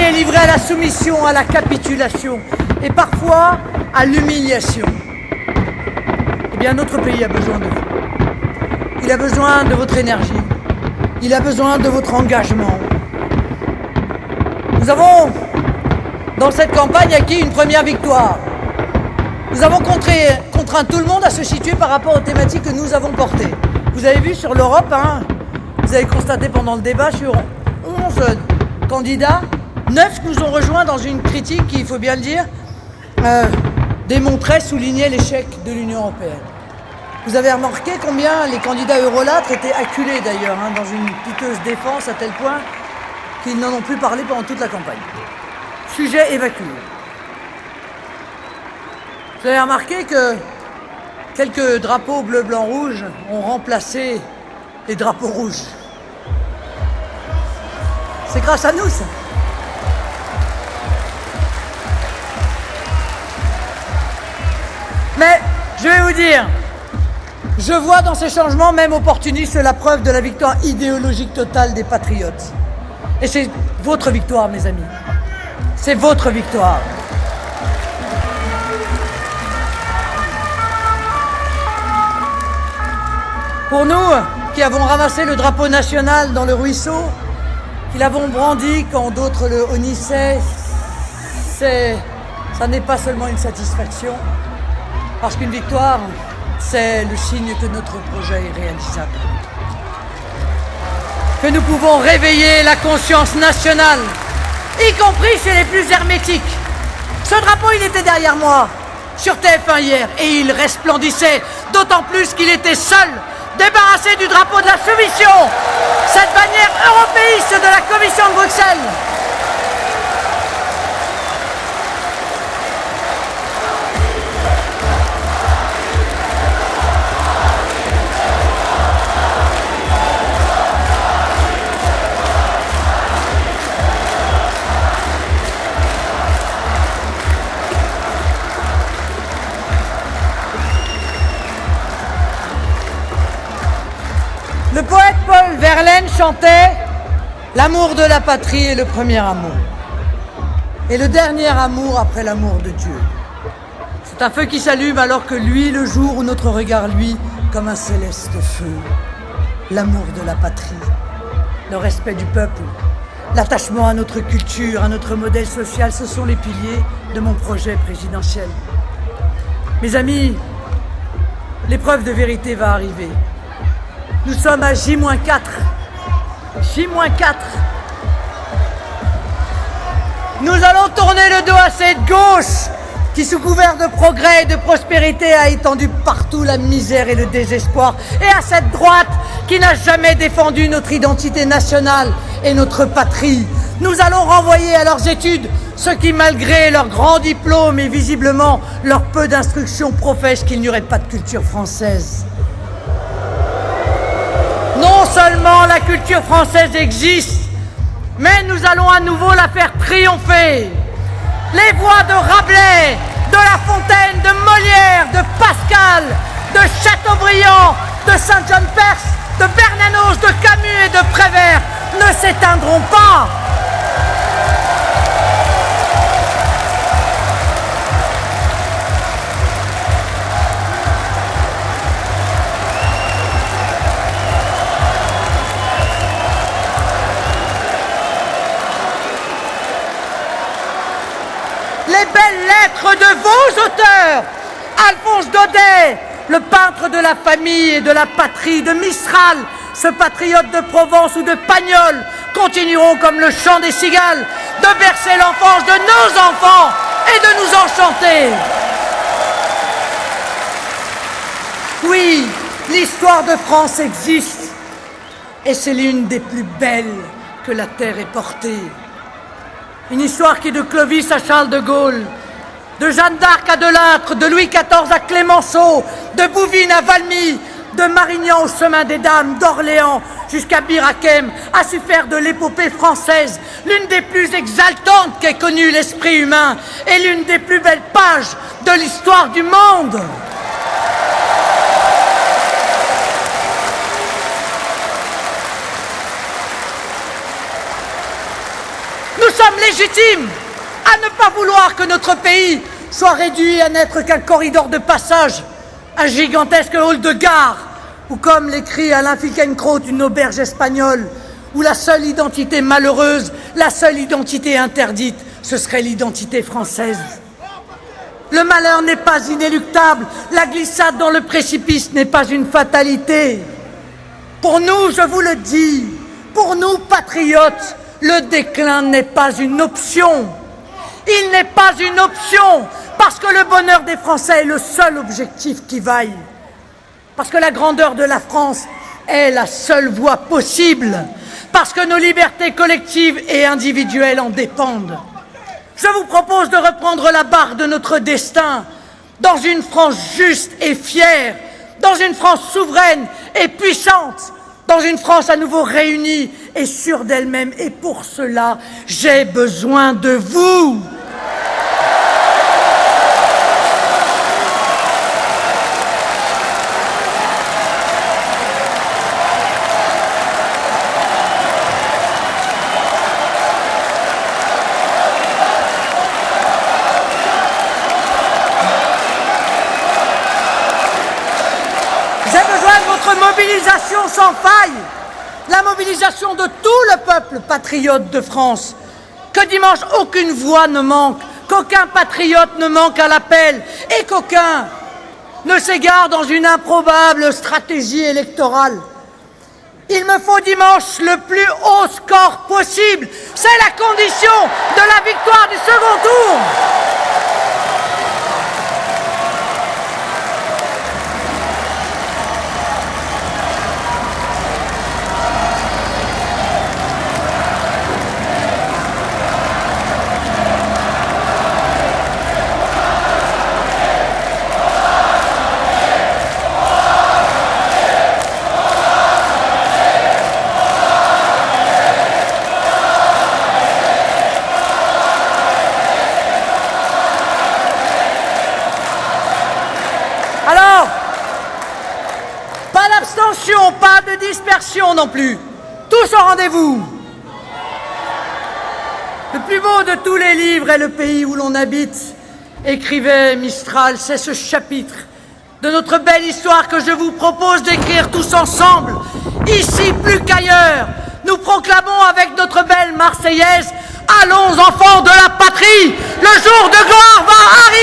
est livré à la soumission, à la capitulation et parfois à l'humiliation. Eh bien, notre pays a besoin de vous. Il a besoin de votre énergie. Il a besoin de votre engagement. Nous avons, dans cette campagne, acquis une première victoire. Nous avons contraint tout le monde à se situer par rapport aux thématiques que nous avons portées. Vous avez vu sur l'Europe, vous avez constaté pendant le débat, sur 11 candidats, 9 nous ont rejoints dans une critique qui, il faut bien le dire, démontrait, soulignait l'échec de l'Union européenne. Vous avez remarqué combien les candidats eurolâtres étaient acculés d'ailleurs, dans une piteuse défense à tel point qu'ils n'en ont plus parlé pendant toute la campagne. Sujet évacué. Vous avez remarqué que quelques drapeaux bleu, blanc, rouge ont remplacé les drapeaux rouges. C'est grâce à nous, ça. Mais, je vais vous dire, je vois dans ces changements, même opportunistes, la preuve de la victoire idéologique totale des patriotes. Et c'est votre victoire, mes amis. C'est votre victoire. Pour nous, qui avons ramassé le drapeau national dans le ruisseau, qui l'avons brandi quand d'autres le honnissaient, ça n'est pas seulement une satisfaction, parce qu'une victoire, c'est le signe que notre projet est réalisable. Que nous pouvons réveiller la conscience nationale, y compris chez les plus hermétiques. Ce drapeau, il était derrière moi, sur TF1 hier, et il resplendissait, d'autant plus qu'il était seul, débarrassé du drapeau de la soumission, cette bannière européiste de la Commission de Bruxelles. Le poète Paul Verlaine chantait « L'amour de la patrie est le premier amour. Et le dernier amour après l'amour de Dieu. C'est un feu qui s'allume alors que luit le jour où notre regard luit comme un céleste feu. L'amour de la patrie, le respect du peuple, l'attachement à notre culture, à notre modèle social, ce sont les piliers de mon projet présidentiel. Mes amis, l'épreuve de vérité va arriver. Nous sommes à J-4. J-4. Nous allons tourner le dos à cette gauche qui, sous couvert de progrès et de prospérité, a étendu partout la misère et le désespoir, et à cette droite qui n'a jamais défendu notre identité nationale et notre patrie. Nous allons renvoyer à leurs études ceux qui, malgré leur grand diplôme et visiblement leur peu d'instruction, professent qu'il n'y aurait pas de culture française. Non seulement la culture française existe, mais nous allons à nouveau la faire triompher. Les voix de Rabelais, de La Fontaine, de Molière, de Pascal, de Chateaubriand, de Saint-Jean-Perse, de Bernanos, de Camus et de Prévert ne s'éteindront pas. Les belles lettres de vos auteurs, Alphonse Daudet, le peintre de la famille et de la patrie, de Mistral, ce patriote de Provence ou de Pagnol, continueront comme le chant des cigales de bercer l'enfance de nos enfants et de nous enchanter. Oui, l'histoire de France existe et c'est l'une des plus belles que la terre ait portée. Une histoire qui, de Clovis à Charles de Gaulle, de Jeanne d'Arc à Delattre, de Louis XIV à Clémenceau, de Bouvines à Valmy, de Marignan au Chemin des Dames, d'Orléans jusqu'à Bir Hakeim, a su faire de l'épopée française l'une des plus exaltantes qu'ait connue l'esprit humain et l'une des plus belles pages de l'histoire du monde. Nous sommes sommes légitimes à ne pas vouloir que notre pays soit réduit à n'être qu'un corridor de passage, un gigantesque hall de gare, ou comme l'écrit Alain Finkielkraut, une auberge espagnole, où la seule identité malheureuse, la seule identité interdite, ce serait l'identité française. Le malheur n'est pas inéluctable, la glissade dans le précipice n'est pas une fatalité. Pour nous, je vous le dis, pour nous, patriotes, le déclin n'est pas une option. Il n'est pas une option, parce que le bonheur des Français est le seul objectif qui vaille. Parce que la grandeur de la France est la seule voie possible. Parce que nos libertés collectives et individuelles en dépendent. Je vous propose de reprendre la barre de notre destin dans une France juste et fière, dans une France souveraine et puissante, dans une France à nouveau réunie et sûre d'elle-même. Et pour cela, j'ai besoin de vous. Mobilisation sans faille, la mobilisation de tout le peuple patriote de France. Que dimanche, aucune voix ne manque, qu'aucun patriote ne manque à l'appel et qu'aucun ne s'égare dans une improbable stratégie électorale. Il me faut dimanche le plus haut score possible. C'est la condition de la victoire du second tour. Alors, pas d'abstention, pas de dispersion non plus. Tous au rendez-vous. Le plus beau de tous les livres est le pays où l'on habite, écrivait Mistral. C'est ce chapitre de notre belle histoire que je vous propose d'écrire tous ensemble. Ici plus qu'ailleurs, nous proclamons avec notre belle Marseillaise: allons enfants de la patrie, le jour de gloire va arriver.